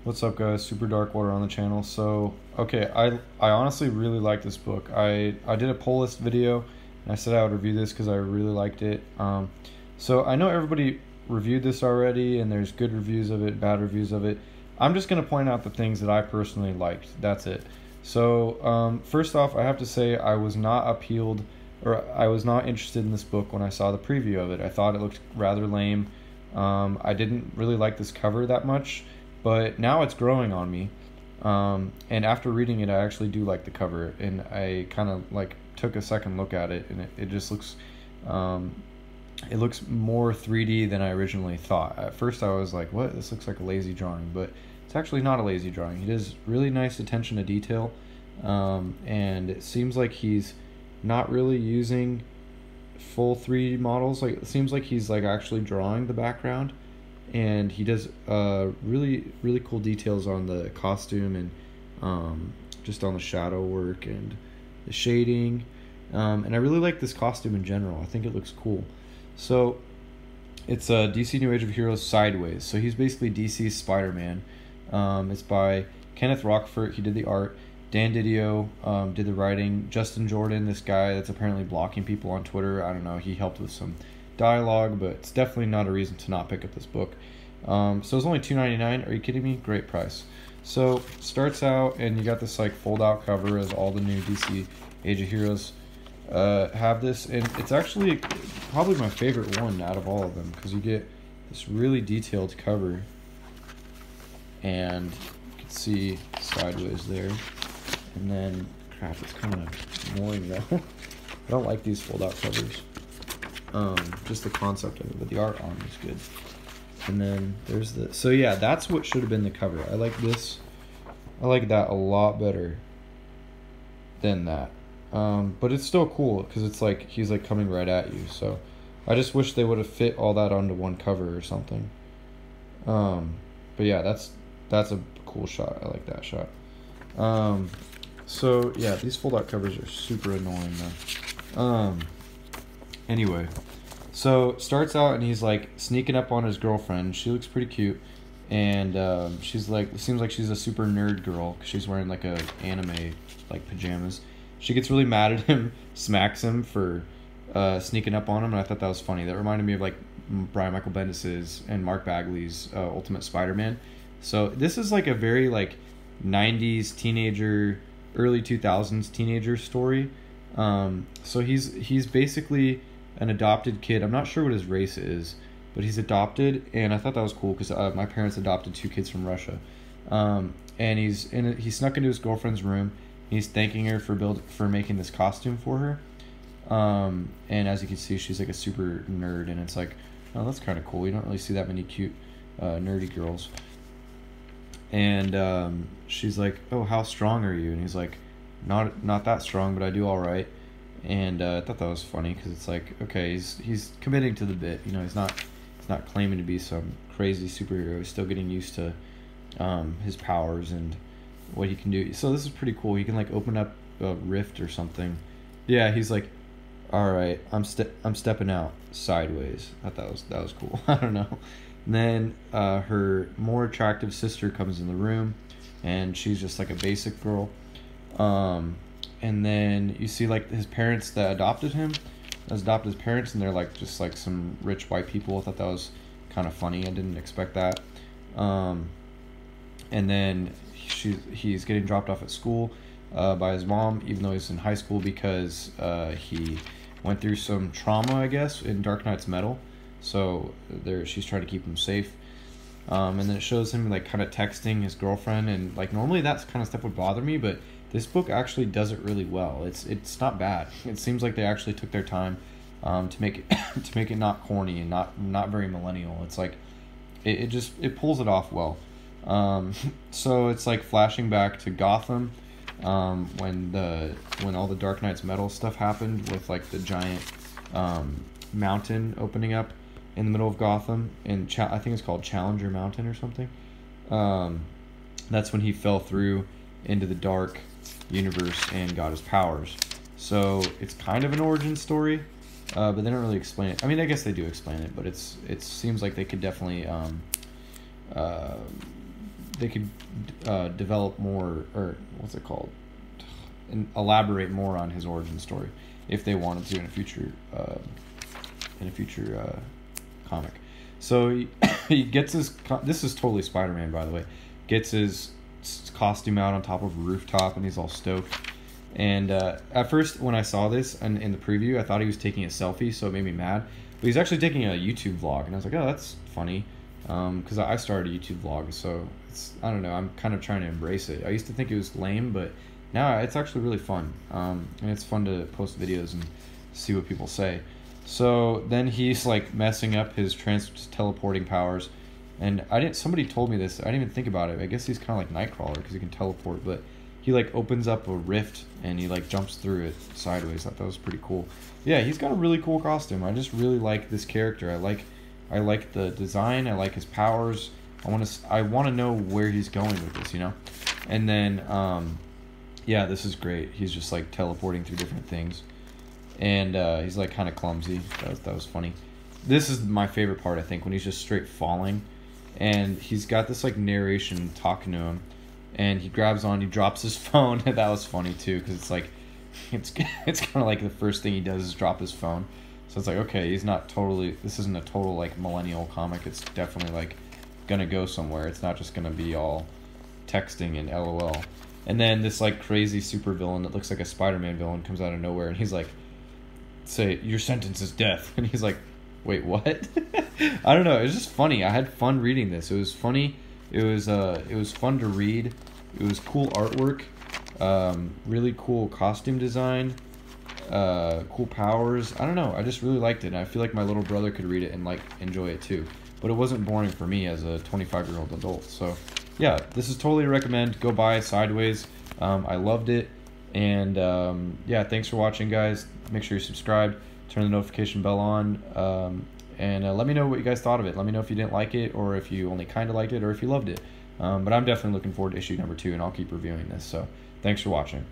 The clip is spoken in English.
What's up, guys? Super Dark Water on the channel. So, okay, I honestly really like this book. I did a pull list video, and I said I would review this because I really liked it. So I know everybody reviewed this already, and there's good reviews of it, bad reviews of it. I'm just gonna point out the things that I personally liked. That's it. So, first off, I have to say I was not appealed, or I was not interested in this book when I saw the preview of it. I thought it looked rather lame. I didn't really like this cover that much, but now it's growing on me. And after reading it, I actually do like the cover, and I kind of like took a second look at it, and it just looks, it looks more 3D than I originally thought. At first, I was like, "What? This looks like a lazy drawing," but it's actually not a lazy drawing. He does really nice attention to detail, and it seems like he's not really using full 3D models. Like, it seems like he's like actually drawing the background, and he does really cool details on the costume, and just on the shadow work and the shading, and I really like this costume in general. I think it looks cool. So it's DC New Age of Heroes Sideways. So he's basically DC's Spider-Man. It's by Kenneth Rockfort. He did the art. Dan Didio did the writing. Justin Jordan, this guy that's apparently blocking people on Twitter, I don't know, he helped with some dialogue, but it's definitely not a reason to not pick up this book. So it's only $2.99. Are you kidding me? Great price. So starts out, and you got this like fold-out cover, as all the new DC Age of Heroes have this, and it's actually probably my favorite one out of all of them, because you get this really detailed cover, and you can see sideways there. And then, crap, it's kind of annoying though. I don't like these fold-out covers. Just the concept of it, but the art on it is good. And then there's the, so yeah, that's what should have been the cover. I like this. I like that a lot better than that. But it's still cool because it's like he's like coming right at you. So I just wish they would have fit all that onto one cover or something. But yeah, that's a cool shot. I like that shot. So yeah, these fold-out covers are super annoying though. Anyway, so starts out and he's like sneaking up on his girlfriend. She looks pretty cute, and she's like, it seems like she's a super nerd girl because she's wearing like a anime like pajamas. She gets really mad at him, smacks him for sneaking up on him, and I thought that was funny. That reminded me of like Brian Michael Bendis's and Mark Bagley's Ultimate Spider-Man. So this is like a very like 90s teenager, early 2000s teenager story. So he's basically an adopted kid. I'm not sure what his race is, but he's adopted, and I thought that was cool because my parents adopted two kids from Russia. And he snuck into his girlfriend's room. He's thanking her for making this costume for her. And as you can see, she's like a super nerd, and it's like, oh, that's kind of cool. You don't really see that many cute nerdy girls. And she's like, oh, how strong are you? And he's like, not that strong, but I do all right. And I thought that was funny because it's like, okay, he's committing to the bit. You know, he's not claiming to be some crazy superhero. He's still getting used to his powers and what he can do. So this is pretty cool. He can like open up a rift or something. Yeah, he's like, all right, I'm stepping out sideways. I thought that was cool. I don't know. And then her more attractive sister comes in the room, and she's just like a basic girl. And then you see like his parents that adopted him, his parents, and they're like just like some rich white people. I thought that was kind of funny. I didn't expect that. And then he's getting dropped off at school by his mom, even though he's in high school, because he went through some trauma, I guess, in Dark Knight's Metal. So she's trying to keep him safe. And then it shows him like kind of texting his girlfriend, and like normally that kind of stuff would bother me, but this book actually does it really well. It's not bad. It seems like they actually took their time to make it to make it not corny and not very millennial. It's like it pulls it off well. So it's like flashing back to Gotham, when all the Dark Knight's Metal stuff happened, with like the giant mountain opening up in the middle of Gotham, and I think it's called Challenger Mountain or something. That's when he fell through into the dark universe and got his powers. So it's kind of an origin story, but they don't really explain it. I mean, I guess they do explain it, but it seems like they could definitely develop more, or what's it called, and elaborate more on his origin story if they wanted to in a future comic. So he gets his this is totally Spider-Man, by the way, gets his costume out on top of a rooftop, and he's all stoked. And at first when I saw this and in the preview, I thought he was taking a selfie, so it made me mad. But he's actually taking a YouTube vlog, and I was like, oh, that's funny, because I started a YouTube vlog, so it's, I don't know, I'm kind of trying to embrace it. I used to think it was lame, but now it's actually really fun, and it's fun to post videos and see what people say. So then he's like messing up his teleporting powers, and somebody told me this, I didn't even think about it. I guess he's kind of like Nightcrawler because he can teleport, but he like opens up a rift and he like jumps through it sideways. I thought that was pretty cool. Yeah, he's got a really cool costume. I just really like this character. I like the design. I like his powers. I want to know where he's going with this, you know. And then yeah, this is great. He's just like teleporting through different things, and he's like kind of clumsy. That was funny. This is my favorite part, I think, when he's just straight falling, and he's got this like narration talking to him, and he drops his phone. That was funny too, because it's like it's kind of like the first thing he does is drop his phone. So it's like, okay, this isn't a total like millennial comic. It's definitely like gonna go somewhere. It's not just gonna be all texting and LOL. And then this like crazy super villain that looks like a Spider-Man villain comes out of nowhere, and he's like, say, your sentence is death. And he's like, wait, what? I don't know, it was just funny. I had fun reading this. It was funny. It was fun to read. It was cool artwork, really cool costume design, cool powers. I don't know, I just really liked it, and I feel like my little brother could read it and like enjoy it too. But it wasn't boring for me as a 25-year-old adult. So yeah, this is totally a recommend. Go buy Sideways. I loved it. And yeah, thanks for watching, guys. Make sure you're subscribed, turn the notification bell on, and let me know what you guys thought of it. Let me know if you didn't like it, or if you only kind of liked it, or if you loved it. But I'm definitely looking forward to issue number 2, and I'll keep reviewing this. So thanks for watching.